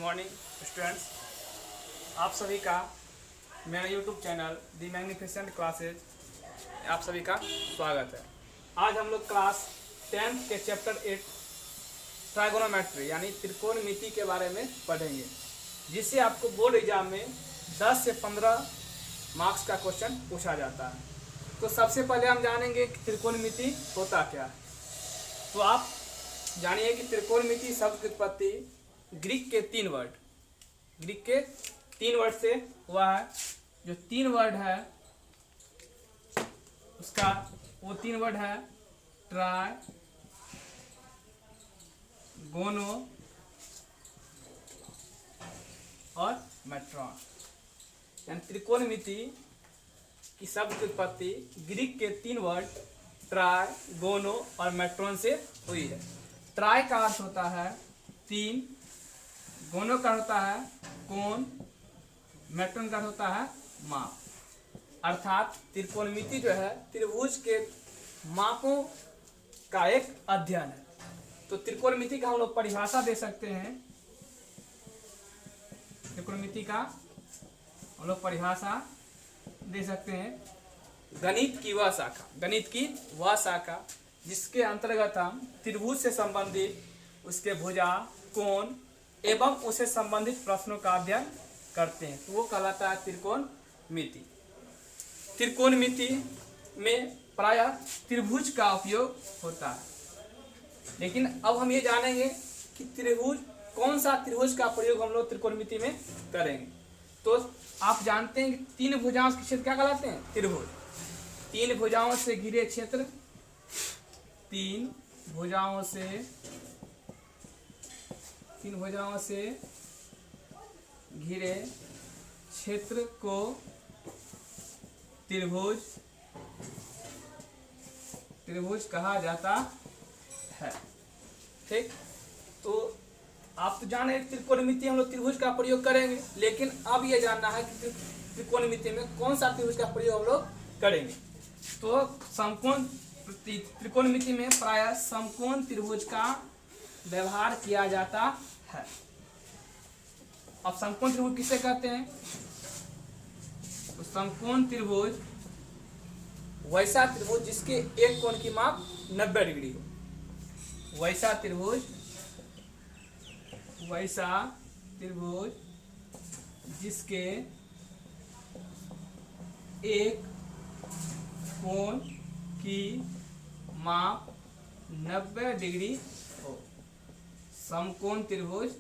Morning students, आप सभी का मेरा यूट्यूब चैनल दी मैग्निफिसेंट क्लासेज आप सभी का स्वागत है। आज हम लोग क्लास 10th के चैप्टर 8 ट्राइगोनोमेट्री यानी त्रिकोणमिति के बारे में पढ़ेंगे, जिससे आपको बोर्ड एग्जाम में 10 से 15 मार्क्स का क्वेश्चन पूछा जाता है। तो सबसे पहले हम जानेंगे कि त्रिकोणमिति होता क्या है। तो आप जानिए कि त्रिकोणमिति शब्द की उत्पत्ति ग्रीक के तीन वर्ड से हुआ है। जो तीन वर्ड है उसका वो तीन वर्ड है ट्राई, गोनो और मेट्रॉन। यानी त्रिकोणमिति की शब्द की उत्पत्ति ग्रीक के तीन वर्ड ट्राई, गोनो और मेट्रॉन से हुई है। ट्राई का अर्थ होता है तीन, गोनो का होता है कोण, मेट्रॉन का होता है माप। अर्थात त्रिकोणमिति जो है त्रिभुज के मापों का एक अध्ययन है। तो त्रिकोणमिति का हम लोग परिभाषा दे सकते हैं। त्रिकोणमिति का हम लोग परिभाषा दे सकते हैं गणित की वह शाखा जिसके अंतर्गत हम त्रिभुज से संबंधित उसके भुजा, कोण एवं उससे संबंधित प्रश्नों का अध्ययन करते हैं। तो वो कहलाता है त्रिकोणमिति। त्रिकोणमिति में प्रायः त्रिभुज का उपयोग होता है, लेकिन अब हम ये जानेंगे कि त्रिभुज कौन सा त्रिभुज का प्रयोग हम लोग त्रिकोणमिति में करेंगे। तो आप जानते हैं कि तीन भुजाओं के क्षेत्र क्या कहलाते हैं? त्रिभुज। तीन भुजाओं से घिरे क्षेत्र, तीन भुजाओं से घिरे क्षेत्र को त्रिभुज कहा जाता है। ठीक, तो आप तो जाने त्रिकोणमिति हम लोग त्रिभुज का प्रयोग करेंगे, लेकिन अब ये जानना है कि त्रिकोणमिति में कौन सा त्रिभुज का प्रयोग हम लोग करेंगे। तो समकोण त्रिकोणमिति में प्रायः समकोण त्रिभुज का व्यवहार किया जाता है। अब समकोण त्रिभुज किसे कहते हैं? तो समकोण त्रिभुज वैसा त्रिभुज जिसके एक कोण की माप 90 डिग्री हो। वैसा त्रिभुज जिसके एक कोण की माप 90 डिग्री हो। समकोण त्रिभुज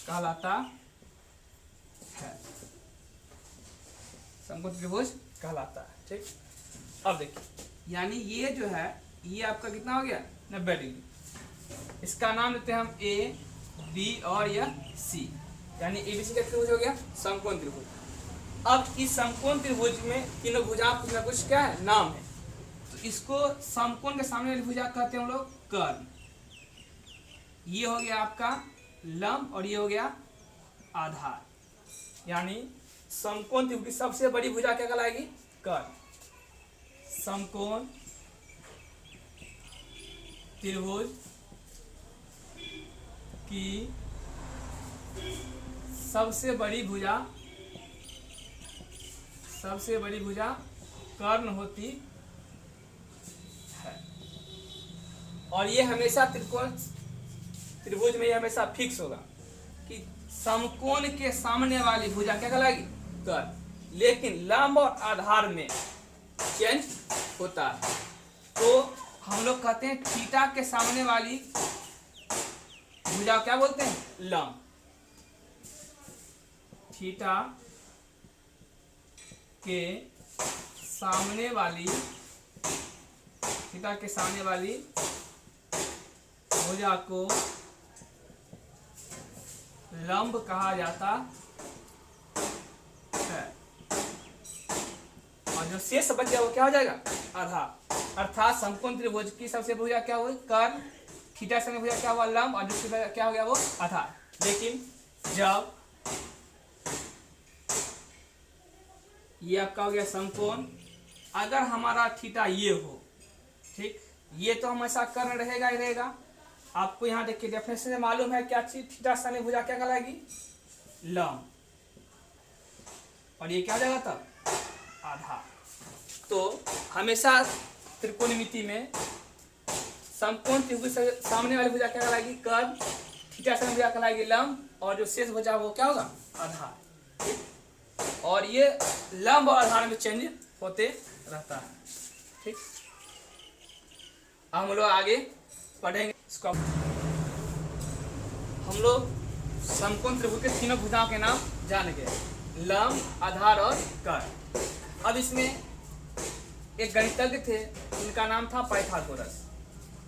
कहलाता है। समकोण त्रिभुज कहलाता है। ठीक, अब देखिए, यानी ये जो है ये आपका कितना हो गया? 90 डिग्री। इसका नाम देते हैं हम ए, बी और यह सी, यानी एबीसी का त्रिभुज हो गया समकोण त्रिभुज। अब इस समकोण त्रिभुज में तीनों भुजा कुछ ना कुछ क्या है? नाम है। तो इसको समकोण के सामने वाली भुजा कहते हैं हम लोग कर्ण। ये हो गया आपका लंब और ये हो गया आधार। यानी समकोण त्रिभुज की सबसे बड़ी भुजा क्या कहलाएगी? कर्ण। समकोण त्रिभुज की सबसे बड़ी भुजा कर्ण होती है। और ये हमेशा त्रिभुज में ये हमेशा फिक्स होगा कि समकोण के सामने वाली भुजा क्या कहलाएगी? कर्ण। लेकिन लंब और आधार में चेंज होता है। तो हम लोग कहते हैं थीटा के सामने वाली भुजा क्या बोलते हैं? लंब। थीटा के सामने वाली भुजा को लंब कहा जाता है। और जो शेष बच गया वो क्या हो जाएगा? आधार। अर्थात समकोण त्रिभुज की सबसे भुजा क्या हुई? कर्ण। थीटा से भुजा क्या हुआ? लंब। और जो क्या हो गया? वो आधार। लेकिन जब ये आपका हो गया समकोण, अगर हमारा थीटा ये हो, ठीक, ये तो हमेशा कर्ण रहेगा ही रहेगा, आपको यहाँ देखिए डेफिनेशन से मालूम है क्या चीज, थीटा स्थानीय भुजा क्या कहलाएगी, लंब, और ये क्या हो जाएगा तब, आधार। तो हमेशा त्रिकोणमिति में समकोण त्रिभुज से सामने वाली भुजा क्या कहलाएगी, कर्ण, थीटा स्थानीय भुजा कहलाएगी लंब, और जो शेष भुजा वो क्या होगा, आधार। और ये लंब और आधार में चेंज होते रहता है। ठीक, हम लोग आगे पढ़ेंगे इसको। हम लोग समकोण त्रिभुज के तीनों भुजाओं के नाम जान गए, लंब, आधार और कर्ण। अब इसमें एक गणितज्ञ थे, उनका नाम था पाइथागोरस।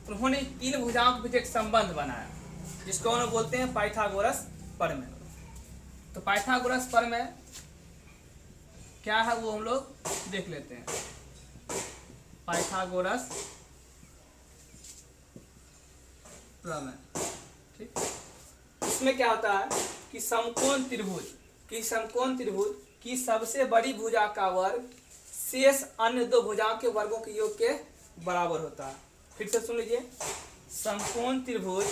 उन्होंने तीन भुजाओं के बीच एक संबंध बनाया जिसको उन्होंने बोलते हैं पाइथागोरस प्रमेय। तो पाइथागोरस प्रमेय क्या है वो हम लोग देख लेते हैं। पाइथागोरस प्रमेय, ठीक, इसमें क्या होता है कि समकोण त्रिभुज की सबसे बड़ी भुजा का वर्ग शेष अन्य दो भुजाओं के वर्गों के योग के बराबर होता है। फिर से सुन लीजिए, समकोण त्रिभुज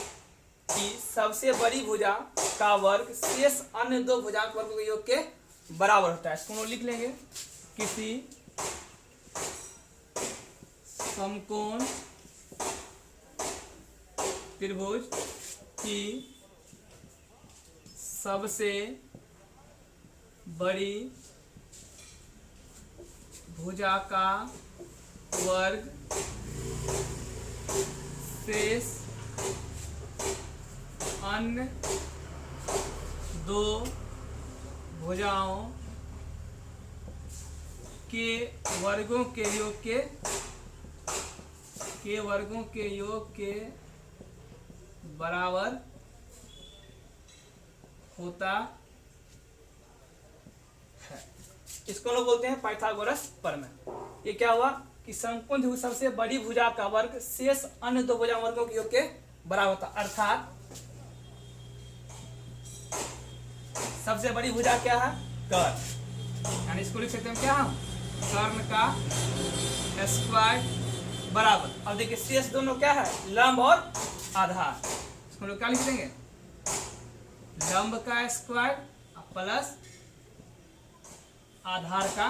की सबसे बड़ी भुजा का वर्ग शेष अन्य दो भुजाओं के वर्गों के योग के बराबर होता है। इसको लिख लेंगे, किसी समकोण त्रिभुज की सबसे बड़ी भुजा का वर्ग शेष अन्य दो भुजाओं के वर्गों के योग के बराबर होता है। इसको लोग बोलते हैं पाइथागोरस प्रमेय। ये क्या हुआ कि समकोण त्रिभुज सबसे बड़ी भुजा का वर्ग शेष अन्य दो भुजा वर्गों के योग के बराबर होता, अर्थात सबसे बड़ी भुजा क्या है, कर्ण, यानी इसको लिख सकते हैं क्या, हम कर्ण का स्क्वायर बराबर। अब देखिए शेष दोनों क्या है, लंब और आधार। इसको लोग क्या लिख देंगे, लंब का स्क्वायर प्लस आधार का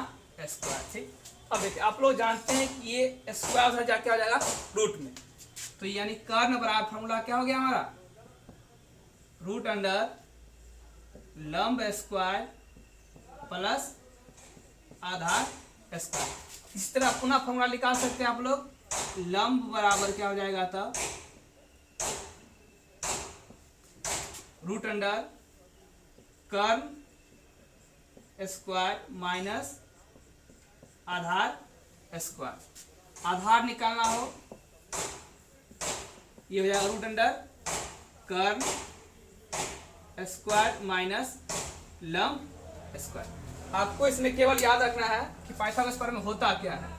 स्क्वायर। ठीक, अब देखिए आप लोग जानते हैं कि ये स्क्वायर जाके क्या हो जाएगा, रूट में। तो यानी कर्ण बराबर फॉर्मूला क्या हो गया हमारा, रूट अंडर लंब स्क्वायर प्लस आधार स्क्वायर। इस तरह पुनः फॉर्मूला निकाल सकते हैं आप लोग, लंब बराबर क्या हो जाएगा तब, रूट अंडर कर्ण स्क्वायर माइनस आधार स्क्वायर। आधार निकालना हो ये हो जाएगा रूट अंडर कर्ण स्क्वायर माइनस लंब स्क्वायर। आपको इसमें केवल याद रखना है कि पाइथागोरस प्रमेय में होता क्या है,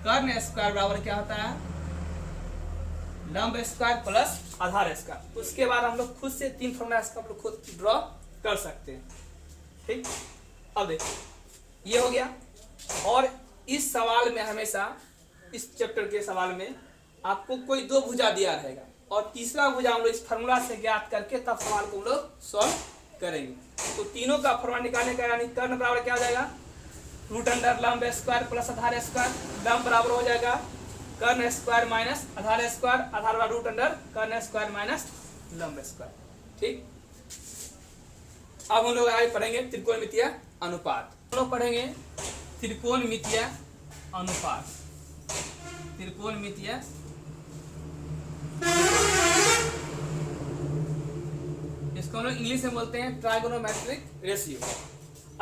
कर्ण स्क्वायर बराबर क्या होता है, लंब स्क्वायर प्लस आधार स्क्वायर। उसके बाद हम लोग खुद से तीन फॉर्मूला इसका हम लोग खुद ड्रॉ कर सकते हैं। ठीक, अब देखिए ये हो गया। और इस सवाल में हमेशा, इस चैप्टर के सवाल में आपको कोई दो भुजा दिया रहेगा और तीसरा भुजा हम लोग इस फॉर्मूला से ज्ञात करके तब सवाल को हम लोग सॉल्व करेंगे। तो तीनों का फॉर्मूला निकालने का, यानी कर्ण बराबर क्या हो जाएगा, रूट अंडर लंब स्क्वायर प्लस आधार स्क्वायर। लंब बराबर हो जाएगा कर्ण स्क्वायर माइनस आधार स्क्वायर, आधार वाला रूट अंडर कर्ण स्क्वायर माइनस लंब स्क्वायर। ठीक, अब हम लोग आगे पढ़ेंगे त्रिकोणमितीय अनुपात। हम लोग पढ़ेंगे त्रिकोणमितीय अनुपात। त्रिकोणमितीय इसको हम लोग इंग्लिश में बोलते हैं ट्राइगोनोमेट्रिक रेशियो।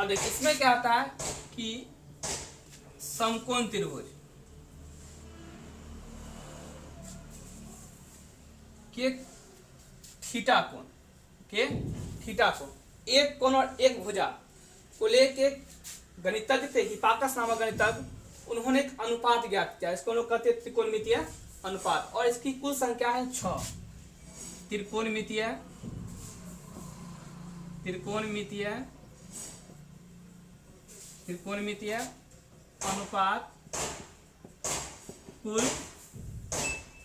अब देखिए इसमें क्या आता है कि समकोण त्रिभुज के थीटा कोण एक कोण और एक भुजा को लेके गणितज्ञ थे, हिपाकस नामक गणितज्ञ, उन्होंने एक अनुपात ज्ञात किया। इसको हम लोग कहते हैं त्रिकोणमितीय अनुपात। और इसकी कुल संख्या है 6। त्रिकोणमितीय अनुपात कुल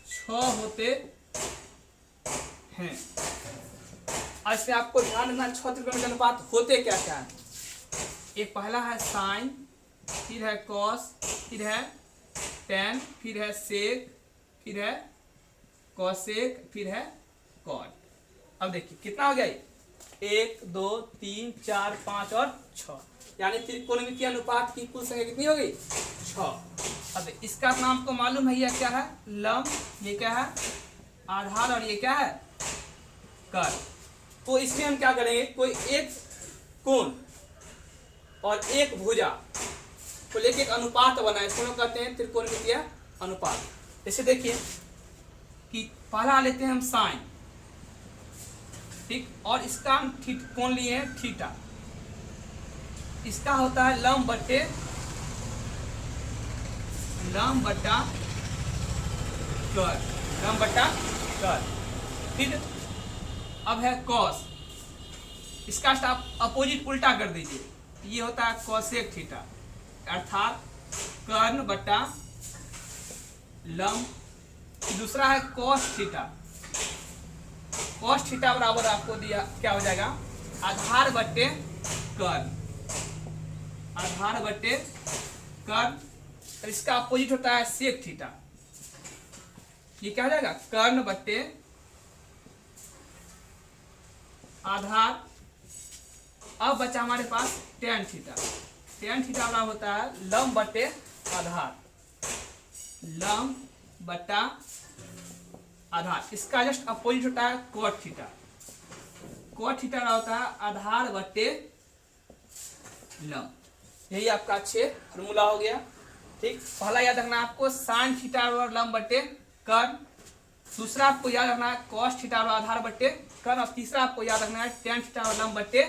6 होते हैं। और इसमें आपको ध्यान रखना 6 त्रिकोण के अनुपात होते क्या क्या है। एक पहला है साइन, फिर है कॉस, फिर है टेन, फिर है सेक, फिर है कॉसेक, फिर है कॉट। अब देखिए कितना हो गया ये, 1 2 3 4 5 और 6, यानी त्रिकोणमितीय अनुपात की कुल संख्या कितनी हो गई, 6। अब इसका नाम को मालूम है, यह क्या है, लंब, ये क्या है, आधार, और ये क्या है, कर्ण। तो इसमें हम क्या करेंगे, कोई एक कोण और एक भुजा को लेके एक अनुपात बनाए, इसको कहते हैं त्रिकोणमितीय अनुपात। जैसे देखिए कि पहला लेते हैं हम साइन, ठीक, और इसका हम कोण लिए हैं थीटा। इसका होता है लंब बट्टे लंब बट्टा कर्ण, लंब बट्टा कर्ण। फिर अब है कॉस, इसका आप अपोजिट उल्टा कर दीजिए, ये होता है कॉसेक थीटा, अर्थात कर्ण बट्टा लंब। दूसरा है कॉस थीटा, कॉस थीटा बराबर आपको दिया क्या हो जाएगा, आधार बट्टे कर्ण, आधार बट्टे कर्ण। और इसका अपोजिट होता है सेक थीटा, ये क्या हो जाएगा, कर्ण बट्टे आधार। अब बचा हमारे पास टेन थीटा, टेन थीटा वाला होता है लंब बट्टे आधार, लंब बट्टा आधार। इसका जस्ट अपोजिट होता है कॉट थीटा, कॉट थीटा वाला होता है आधार बट्टे लंब। यही आपका 6 फॉर्मूला हो गया, ठीक। पहला याद रखना आपको साइन थीटा और लंब बट्टे कर्ण, दूसरा आपको याद रखना है कॉस थीटा और आधार बट्टे कर्ण, और तीसरा आपको याद रखना है टेन थीटा और लंब बट्टे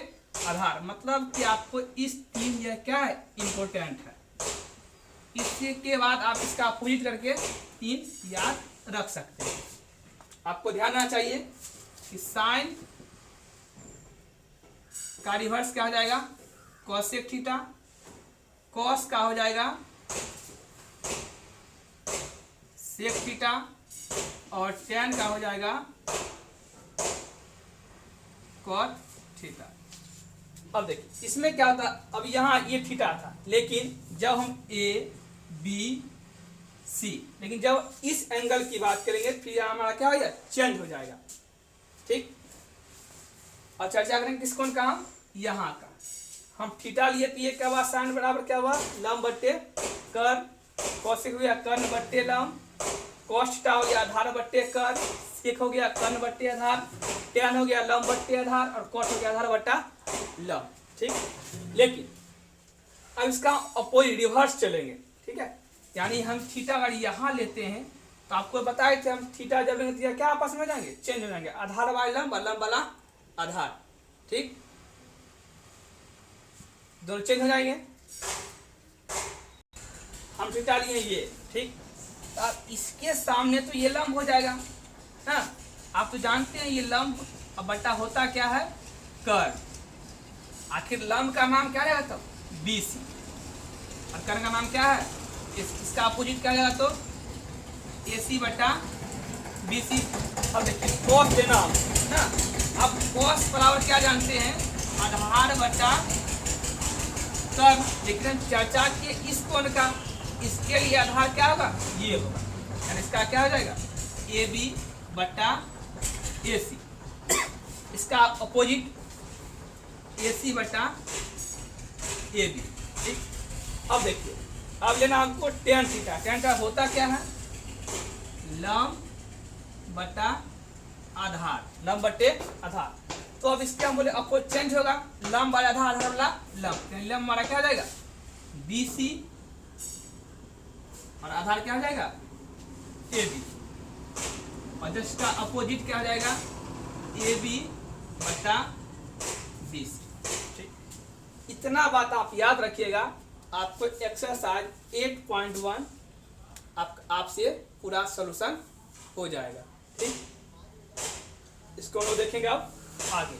आधार। मतलब कि आपको इस 3 यह क्या है, इंपॉर्टेंट है। इसके बाद आप इसका अपोजिट करके 3 याद रख सकते हैं। आपको ध्यान रखना चाहिए कि साइन का रिवर्स क्या हो जाएगा, कॉसेक थीटा, कॉस का हो जाएगा सेक थीटा, और टेन का हो जाएगा कॉट थीटा। अब देखिए इसमें क्या होता, अब यहाँ ये थीटा था, लेकिन जब हम ए बी सी, लेकिन जब इस एंगल की बात करेंगे फिर हमारा क्या हो जाएगा, चेंज हो जाएगा, ठीक। और चर्चा करेंगे किस कोण का, हम यहाँ का। हम थीटा लिए तो ये क्या हुआ, साइन बराबर क्या हुआ, लंब बट्टे कर्ण, कॉसेक हो गया कर्ण बट्टे लंब, कॉस थीटा हो गया आधार बट्टे कर्ण, सेक हो गया कर्ण बट्टे आधार, टेन हो गया लंब बट्टे आधार, और कॉट हो गया आधार बट्टा लंब, ठीक। लेकिन अब इसका अपोजिट रिवर्स चलेंगे, ठीक है। यानी हम थीटा अगर यहाँ लेते हैं तो आपको बताए थे हम थीटा जब लेंगे तो क्या आपस में हो जाएंगे, चेंज हो जाएंगे, आधार वाला लंब और लंब वाला आधार, ठीक, दोनों चेंज हो जाएंगे। हम थीटा लिए ये, ठीक, अब इसके सामने तो ये लंब हो जाएगा ना। आप तो जानते हैं ये लंब अब बट्टा होता क्या है, कर्ण। आखिर लंब का नाम क्या रहेगा, तो BC, और कर्ण का नाम क्या है, इसका अपोजिट क्या रहेगा, तो AC बट्टा BC। अब देखिए कॉस देना ना, अब कॉस बराबर क्या जानते हैं, आधार बट्टा कर्ण। लेकिन हम चर्चा किए इस कोण का, इसके लिए आधार क्या होगा, ये होगा, यानी इसका क्या हो जाएगा, AB बट्टा AC। इसका अपोजिट AC बट्टा AB, ठीक। अब देखिए अब लेना हमको टेन थीटा, टेन थीटा होता क्या है, लंब बट्टा आधार, लंब बट्टे आधार। तो अब इसके हम बोले अपोजिट चेंज होगा, लंब वाला आधार, आधार वाला लंब, यानी लंब हमारा क्या हो जाएगा, BC, और आधार क्या हो जाएगा, AB, और जिसका अपोजिट क्या हो जाएगा, AB बट्टा BC, ठीक। इतना बात आप याद रखिएगा, आपको एक्सरसाइज 8.1 आपसे पूरा सॉल्यूशन हो जाएगा, ठीक। इसको हम लोग देखेंगे अब आगे।